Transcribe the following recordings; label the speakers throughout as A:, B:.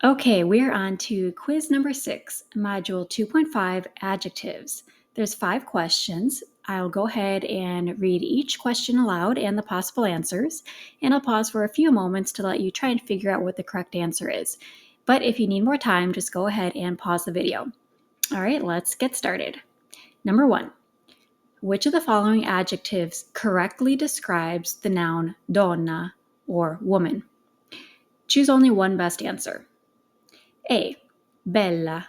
A: Okay, we're on to quiz number 6, module 2.5, adjectives. There's 5 questions. I'll go ahead and read each question aloud and the possible answers, and I'll pause for a few moments to let you try and figure out what the correct answer is. But if you need more time, just go ahead and pause the video. All right, let's get started. Number 1. Which of the following adjectives correctly describes the noun donna, or woman? Choose only one best answer. A. Bella.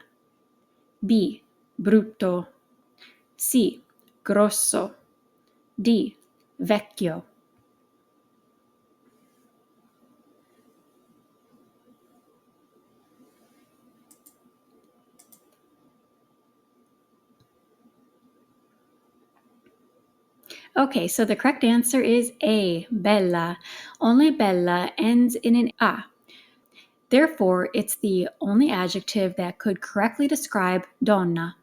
A: B. Brutto. C. Grosso. D. Vecchio. Okay, so the correct answer is A. Bella. Only Bella ends in an A. Therefore, it's the only adjective that could correctly describe donna.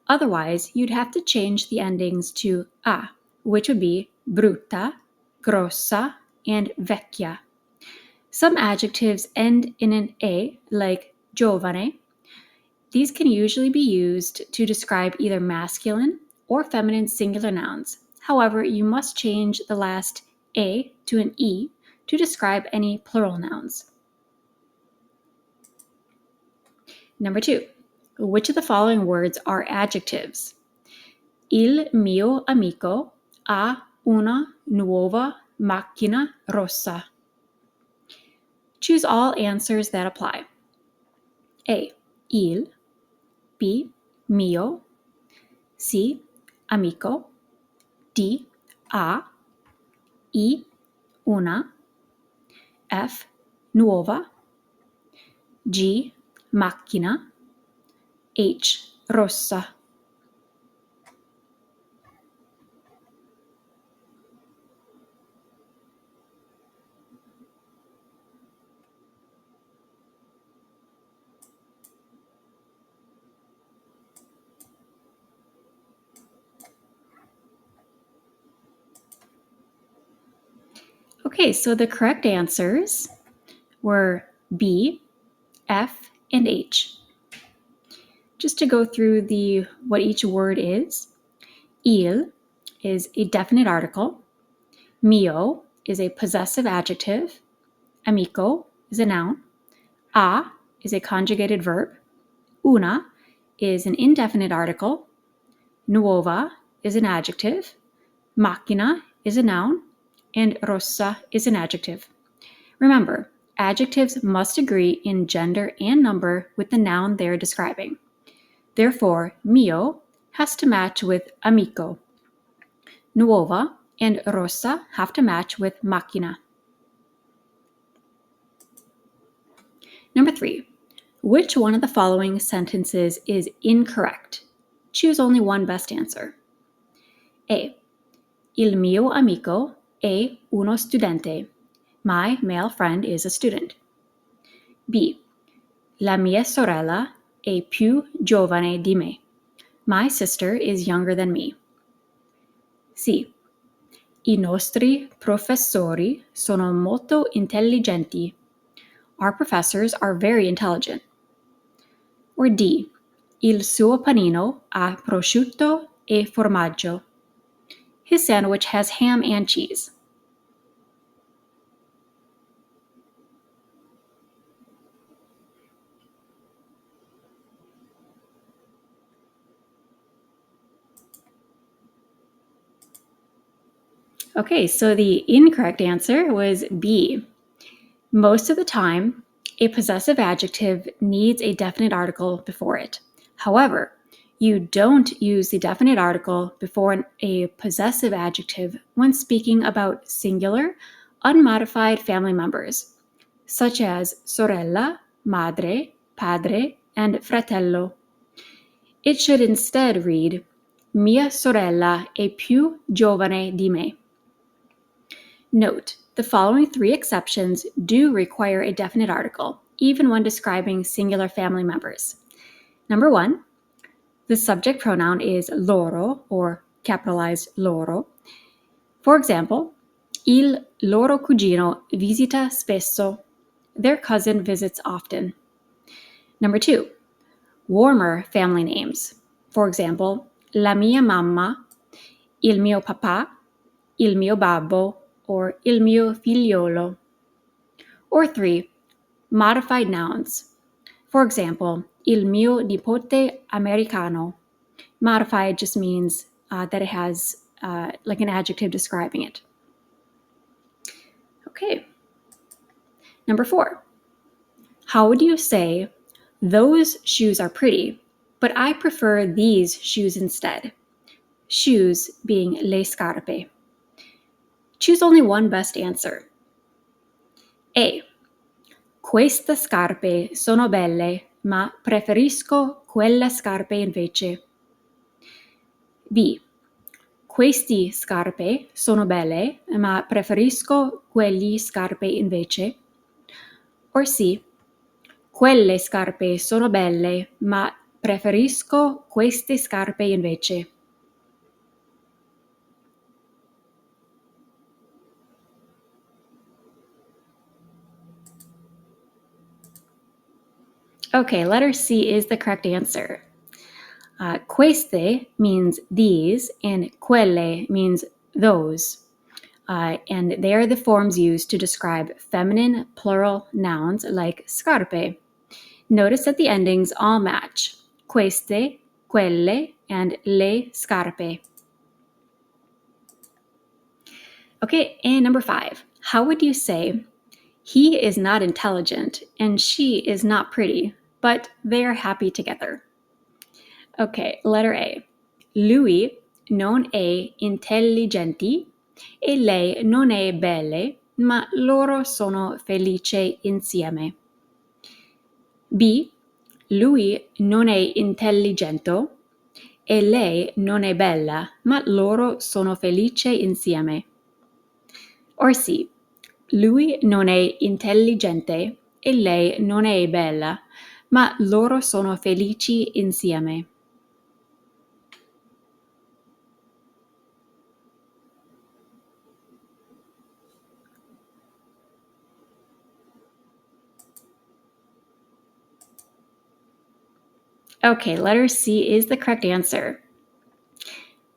A: Otherwise, you'd have to change the endings to A, which would be brutta, grossa, and vecchia. Some adjectives end in an A, like giovane. These can usually be used to describe either masculine or feminine singular nouns. However, you must change the last A to an E to describe any plural nouns. Number 2. Which of the following words are adjectives? Il mio amico ha una nuova macchina rossa. Choose all answers that apply. A. Il. B. Mio. C. Amico. D. A. I. Una. F. Nuova. G. Macchina. H. Rossa. Okay, so the correct answers were B, F, and H. Just to go through what each word is, il is a definite article, mio is a possessive adjective, amico is a noun, a is a conjugated verb, una is an indefinite article, nuova is an adjective, macchina is a noun, and rossa is an adjective. Remember, adjectives must agree in gender and number with the noun they're describing. Therefore, mio has to match with amico. Nuova and rossa have to match with macchina. Number 3. Which one of the following sentences is incorrect? Choose only one best answer. A. Il mio amico è uno studente. My male friend is a student. B. La mia sorella è più giovane di me. My sister is younger than me. C. I nostri professori sono molto intelligenti. Our professors are very intelligent. Or D. Il suo panino ha prosciutto e formaggio. His sandwich has ham and cheese. Okay, so the incorrect answer was B. Most of the time, a possessive adjective needs a definite article before it. However, you don't use the definite article before a possessive adjective when speaking about singular, unmodified family members, such as sorella, madre, padre, and fratello. It should instead read, mia sorella è più giovane di me. Note, the following 3 exceptions do require a definite article, even when describing singular family members. Number 1, the subject pronoun is loro, or capitalized loro. For example, il loro cugino visita spesso. Their cousin visits often. Number 2, warmer family names. For example, la mia mamma, il mio papà, il mio babbo, or il mio figliolo. Or 3, modified nouns. For example, il mio nipote americano. Modified just means that it has like an adjective describing it. Okay. Number 4, how would you say, those shoes are pretty, but I prefer these shoes instead? Shoes being le scarpe. Choose only one best answer. A. Queste scarpe sono belle, ma preferisco quelle scarpe invece. B. Questi scarpe sono belle, ma preferisco quegli scarpe invece. Or C. Quelle scarpe sono belle, ma preferisco queste scarpe invece. Okay, letter C is the correct answer. Queste means these, and quelle means those. And they are the forms used to describe feminine plural nouns like scarpe. Notice that the endings all match: queste, quelle, and le scarpe. Okay, and number 5. How would you say, he is not intelligent and she is not pretty, but they are happy together? Okay, letter A. Lui non è intelligenti e lei non è belle, ma loro sono felici insieme. B. Lui non è intelligente e lei non è bella, ma loro sono felici insieme. Or C. Lui non è intelligente e lei non è bella, ma loro sono felici insieme. Okay, letter C is the correct answer.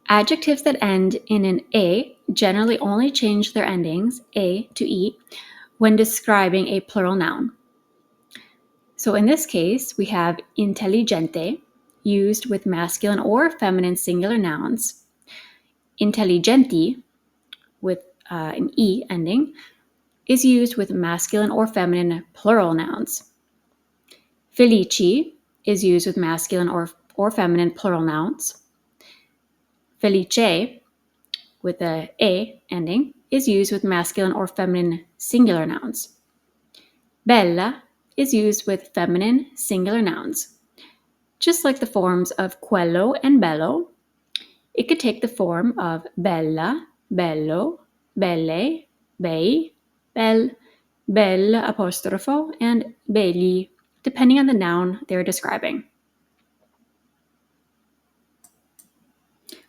A: Adjectives that end in an A generally only change their endings, A to E, when describing a plural noun. So in this case, we have intelligente, used with masculine or feminine singular nouns. Intelligenti, with an E ending, is used with masculine or feminine plural nouns. Felici is used with masculine or feminine plural nouns. Felice, with a ending, is used with masculine or feminine singular nouns. Bella is used with feminine singular nouns. Just like the forms of quello and bello, it could take the form of bella, bello, belle, bei, bel, belle apostrofo, and belli, depending on the noun they're describing.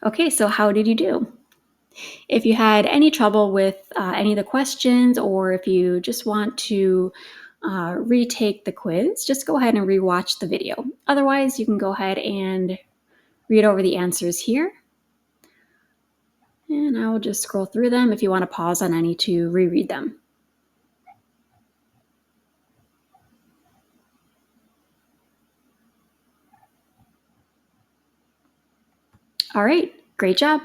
A: Okay, so how did you do? If you had any trouble with any of the questions, or if you just want to retake the quiz, just go ahead and rewatch the video. Otherwise, you can go ahead and read over the answers here. And I will just scroll through them if you want to pause on any to reread them. All right, great job.